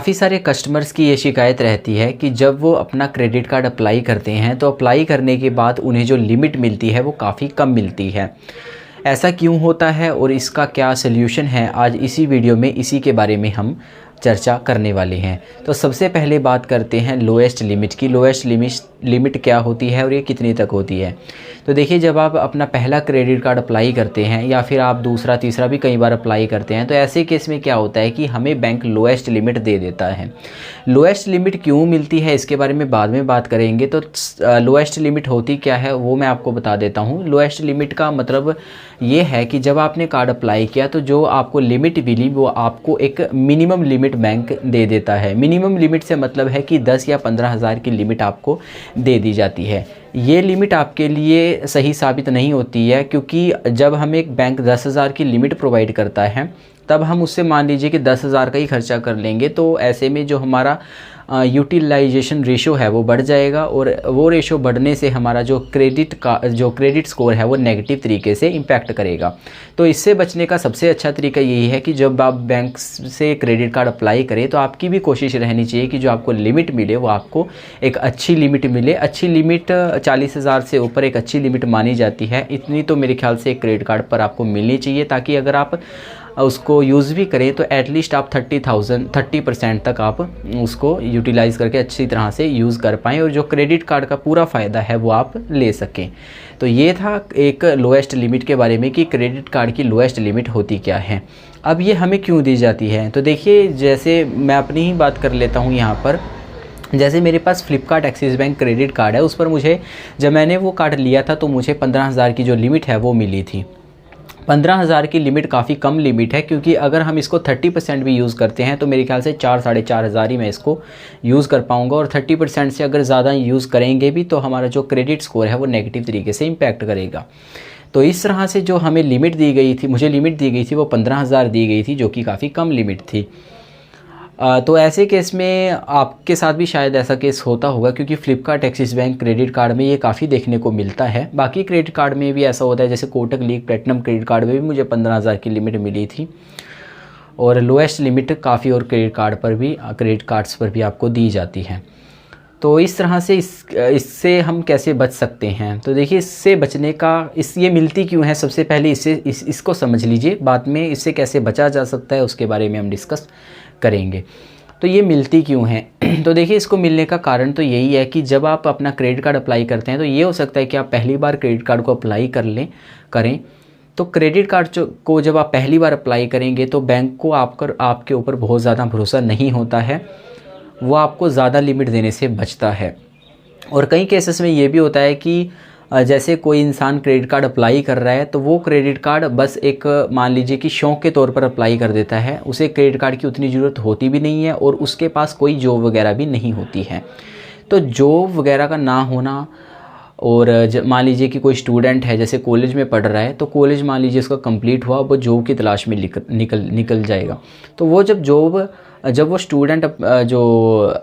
काफ़ी सारे कस्टमर्स की ये शिकायत रहती है कि जब वो अपना क्रेडिट कार्ड अप्लाई करते हैं तो अप्लाई करने के बाद उन्हें जो लिमिट मिलती है वो काफ़ी कम मिलती है। ऐसा क्यों होता है और इसका क्या सल्यूशन है, आज इसी वीडियो में इसी के बारे में हम चर्चा करने वाले हैं। तो सबसे पहले बात करते हैं लोएस्ट लिमिट की। लोएस्ट लिमिट क्या होती है और ये कितनी तक होती है। तो देखिए, जब आप अपना पहला क्रेडिट कार्ड अप्लाई करते हैं या फिर आप दूसरा तीसरा भी कई बार अप्लाई करते हैं, तो ऐसे केस में क्या होता है कि हमें बैंक लोएस्ट लिमिट दे देता है। लोएस्ट लिमिट क्यों मिलती है इसके बारे में बाद में बात करेंगे। तो लोएस्ट लिमिट होती क्या है वो मैं आपको बता देता हूँ। लोएस्ट लिमिट का मतलब ये है कि जब आपने कार्ड अप्लाई किया तो जो आपको लिमिट मिली वो आपको एक मिनिमम लिमिट बैंक दे देता है। मिनिमम लिमिट से मतलब है कि 10 या 15 हज़ार की लिमिट आपको दे दी जाती है। ये लिमिट आपके लिए सही साबित नहीं होती है, क्योंकि जब हमें एक बैंक 10 हज़ार की लिमिट प्रोवाइड करता है तब हम उससे मान लीजिए कि 10 हज़ार का ही खर्चा कर लेंगे, तो ऐसे में जो हमारा यूटिलाइजेशन रेशो है वो बढ़ जाएगा और वो रेशो बढ़ने से हमारा जो क्रेडिट स्कोर है वो नेगेटिव तरीके से इम्पैक्ट करेगा। तो इससे बचने का सबसे अच्छा तरीका यही है कि जब आप बैंक से क्रेडिट कार्ड अप्लाई करें तो आपकी भी कोशिश रहनी चाहिए कि जो आपको लिमिट मिले वो आपको एक अच्छी लिमिट मिले। अच्छी लिमिट 40 हज़ार से ऊपर एक अच्छी लिमिट मानी जाती है। इतनी तो मेरे ख्याल से एक क्रेडिट कार्ड पर आपको मिलनी चाहिए, ताकि अगर आप उसको यूज़ भी करें तो एटलीस्ट आप 30% तक आप उसको यूटिलाइज़ करके अच्छी तरह से यूज़ कर पाएँ और जो क्रेडिट कार्ड का पूरा फ़ायदा है वो आप ले सकें। तो ये था एक लोएस्ट लिमिट के बारे में कि क्रेडिट कार्ड की लोएस्ट लिमिट होती क्या है। अब ये हमें क्यों दी जाती है, तो देखिए, जैसे मैं अपनी ही बात कर लेता हूँ यहाँ पर। जैसे मेरे पास Flipkart Axis bank credit card है, उस पर मुझे जब मैंने वो कार्ड लिया था तो मुझे 15 हज़ार की जो लिमिट है वो मिली थी। 15 हज़ार की लिमिट काफ़ी कम लिमिट है, क्योंकि अगर हम इसको 30% भी यूज़ करते हैं तो मेरे ख्याल से 4-4.5 हज़ार ही मैं इसको यूज़ कर पाऊँगा, और 30% से अगर ज़्यादा यूज़ करेंगे भी तो हमारा जो क्रेडिट स्कोर है वो नेगेटिव तरीके से इम्पैक्ट करेगा। तो इस तरह से जो हमें लिमिट दी गई थी, मुझे लिमिट दी गई थी वो 15 हज़ार दी गई थी, जो कि काफ़ी कम लिमिट थी। तो ऐसे केस में आपके साथ भी शायद ऐसा केस होता होगा, क्योंकि Flipkart Axis bank credit card में ये काफ़ी देखने को मिलता है। बाकी क्रेडिट कार्ड में भी ऐसा होता है, जैसे Kotak league platinum credit card में भी मुझे 15 हज़ार की लिमिट मिली थी, और लोएस्ट लिमिट काफ़ी और क्रेडिट कार्ड्स पर भी आपको दी जाती है। तो इस तरह से इससे हम कैसे बच सकते हैं। तो देखिए, इससे बचने का ये मिलती क्यों है, सबसे पहले इसको समझ लीजिए, बाद में इससे कैसे बचा जा सकता है उसके बारे में हम डिस्कस करेंगे। तो ये मिलती क्यों है तो देखिए, इसको मिलने का कारण तो यही है कि जब आप अपना क्रेडिट कार्ड अप्लाई करते हैं तो ये हो सकता है कि आप पहली बार क्रेडिट कार्ड को अप्लाई करें। तो क्रेडिट कार्ड को जब आप पहली बार अप्लाई करेंगे तो बैंक को आपके ऊपर बहुत ज़्यादा भरोसा नहीं होता है, वो आपको ज़्यादा लिमिट देने से बचता है। और कई केसेस में ये भी होता है कि जैसे कोई इंसान क्रेडिट कार्ड अप्लाई कर रहा है तो वो क्रेडिट कार्ड बस एक मान लीजिए कि शौक़ के तौर पर अप्लाई कर देता है, उसे क्रेडिट कार्ड की उतनी ज़रूरत होती भी नहीं है और उसके पास कोई जॉब वगैरह भी नहीं होती है। तो जॉब वगैरह का ना होना, और मान लीजिए कि कोई स्टूडेंट है जैसे कॉलेज में पढ़ रहा है, तो कॉलेज मान लीजिए उसका कंप्लीट हुआ, वो जॉब की तलाश में निकल जाएगा। तो वो जब वो स्टूडेंट जो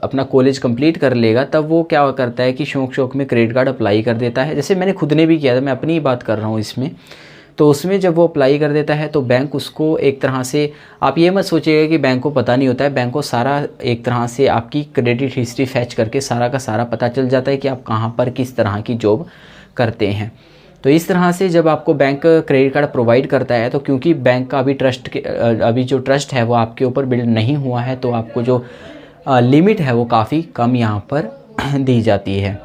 अपना कॉलेज कंप्लीट कर लेगा, तब वो क्या करता है कि शौक़ में क्रेडिट कार्ड अप्लाई कर देता है। जैसे मैंने खुद ने भी किया था, मैं अपनी ही बात कर रहा हूँ इसमें। तो उसमें जब वो अप्लाई कर देता है तो बैंक उसको एक तरह से, आप ये मत सोचिएगा कि बैंक को पता नहीं होता है, बैंक को सारा एक तरह से आपकी क्रेडिट हिस्ट्री फैच करके सारा का सारा पता चल जाता है कि आप कहाँ पर किस तरह की जॉब करते हैं। तो इस तरह से जब आपको बैंक क्रेडिट कार्ड प्रोवाइड करता है, तो क्योंकि बैंक का अभी जो ट्रस्ट है वो आपके ऊपर बिल्ड नहीं हुआ है, तो आपको जो लिमिट है वो काफ़ी कम यहाँ पर दी जाती है।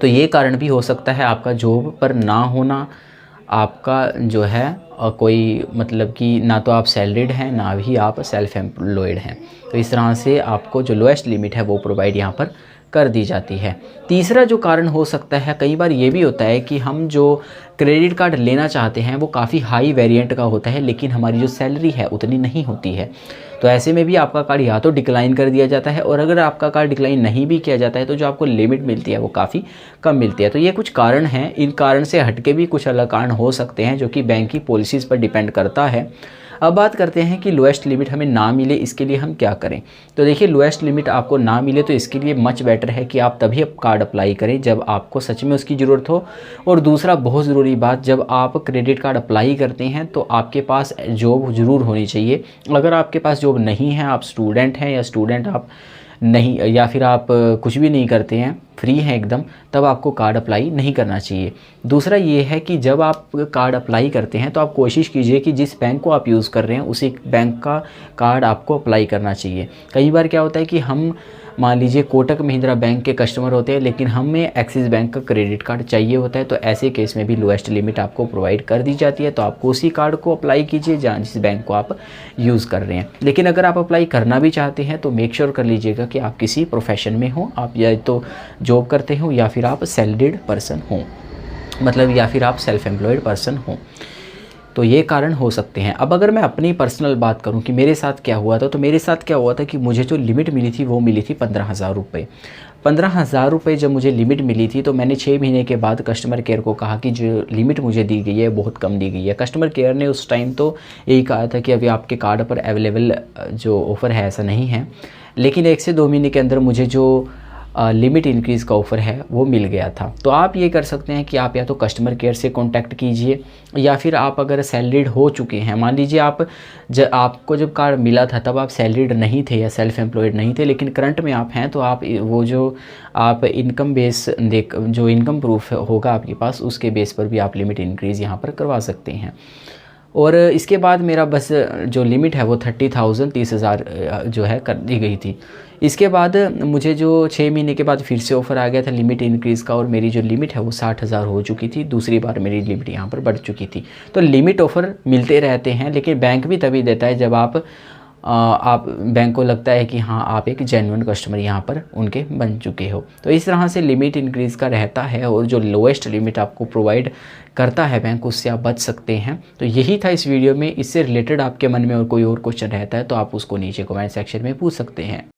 तो ये कारण भी हो सकता है आपका जॉब पर ना होना, आपका जो है कोई मतलब कि ना तो आप सैलरीड हैं ना भी आप सेल्फ एम्प्लॉयड हैं। तो इस तरह से आपको जो लोएस्ट लिमिट है वो प्रोवाइड यहाँ पर कर दी जाती है। तीसरा जो कारण हो सकता है, कई बार ये भी होता है कि हम जो क्रेडिट कार्ड लेना चाहते हैं वो काफ़ी हाई वेरिएंट का होता है, लेकिन हमारी जो सैलरी है उतनी नहीं होती है। तो ऐसे में भी आपका कार्ड या तो डिक्लाइन कर दिया जाता है, और अगर आपका कार्ड डिक्लाइन नहीं भी किया जाता है तो जो आपको लिमिट मिलती है वो काफ़ी कम मिलती है। तो ये कुछ कारण हैं। इन कारण से हटके भी कुछ अलग कारण हो सकते हैं जो कि बैंक की पॉलिसीज़ पर डिपेंड करता है। अब बात करते हैं कि लोएस्ट लिमिट हमें ना मिले इसके लिए हम क्या करें। तो देखिए, लोएस्ट लिमिट आपको ना मिले तो इसके लिए मच बेटर है कि आप तभी कार्ड अप्लाई करें जब आपको सच में उसकी ज़रूरत हो। और दूसरा बहुत ज़रूरी बात, जब आप क्रेडिट कार्ड अप्लाई करते हैं तो आपके पास जॉब ज़रूर होनी चाहिए। अगर आपके पास जॉब नहीं है, आप स्टूडेंट हैं या स्टूडेंट आप नहीं, या फिर आप कुछ भी नहीं करते हैं, फ्री हैं एकदम, तब आपको कार्ड अप्लाई नहीं करना चाहिए। दूसरा ये है कि जब आप कार्ड अप्लाई करते हैं तो आप कोशिश कीजिए कि जिस बैंक को आप यूज़ कर रहे हैं उसी बैंक का कार्ड आपको अप्लाई करना चाहिए। कई बार क्या होता है कि हम मान लीजिए कोटक महिंद्रा बैंक के कस्टमर होते हैं लेकिन हमें एक्सिस बैंक का क्रेडिट कार्ड चाहिए होता है, तो ऐसे केस में भी लोएस्ट लिमिट आपको प्रोवाइड कर दी जाती है। तो आपको उसी कार्ड को अप्लाई कीजिए जहाँ जिस बैंक को आप यूज़ कर रहे हैं। लेकिन अगर आप अप्लाई करना भी चाहते हैं तो मेक श्योर कर लीजिएगा कि आप किसी प्रोफेशन में हो, आप या तो जॉब करते हो या फिर आप सैलरीड पर्सन हो, मतलब या फिर आप सेल्फ एम्प्लॉयड पर्सन हो। तो ये कारण हो सकते हैं। अब अगर मैं अपनी पर्सनल बात करूं कि मेरे साथ क्या हुआ था, तो मेरे साथ क्या हुआ था कि मुझे जो लिमिट मिली थी वो मिली थी 15,000 रुपये। 15,000 रुपये जब मुझे लिमिट मिली थी तो मैंने 6 महीने के बाद कस्टमर केयर को कहा कि जो लिमिट मुझे दी गई है बहुत कम दी गई है। कस्टमर केयर ने उस टाइम तो यही कहा था कि अभी आपके कार्ड पर अवेलेबल जो ऑफ़र है ऐसा नहीं है, लेकिन 1 से 2 महीने के अंदर मुझे जो लिमिट इंक्रीज़ का ऑफ़र है वो मिल गया था। तो आप ये कर सकते हैं कि आप या तो कस्टमर केयर से कांटेक्ट कीजिए, या फिर आप अगर सैलरीड हो चुके हैं, मान लीजिए आपको जब कार्ड मिला था तब आप सैलरीड नहीं थे या सेल्फ एम्प्लॉयड नहीं थे, लेकिन करंट में आप हैं, तो आप वो जो आप इनकम बेस जो इनकम प्रूफ होगा आपके पास उसके बेस पर भी आप लिमिट इंक्रीज़ यहाँ पर करवा सकते हैं। और इसके बाद मेरा बस जो लिमिट है वो 30,000 जो है कर दी गई थी। इसके बाद मुझे जो 6 महीने के बाद फिर से ऑफ़र आ गया था लिमिट इंक्रीज़ का, और मेरी जो लिमिट है वो 60,000 हो चुकी थी। दूसरी बार मेरी लिमिट यहाँ पर बढ़ चुकी थी। तो लिमिट ऑफ़र मिलते रहते हैं, लेकिन बैंक भी तभी देता है जब आप बैंक को लगता है कि हाँ आप एक जेन्युइन कस्टमर यहाँ पर उनके बन चुके हो। तो इस तरह से लिमिट इंक्रीज़ का रहता है, और जो लोएस्ट लिमिट आपको प्रोवाइड करता है बैंक उससे आप बच सकते हैं। तो यही था इस वीडियो में। इससे रिलेटेड आपके मन में और कोई और क्वेश्चन रहता है तो आप उसको नीचे कमेंट सेक्शन में पूछ सकते हैं।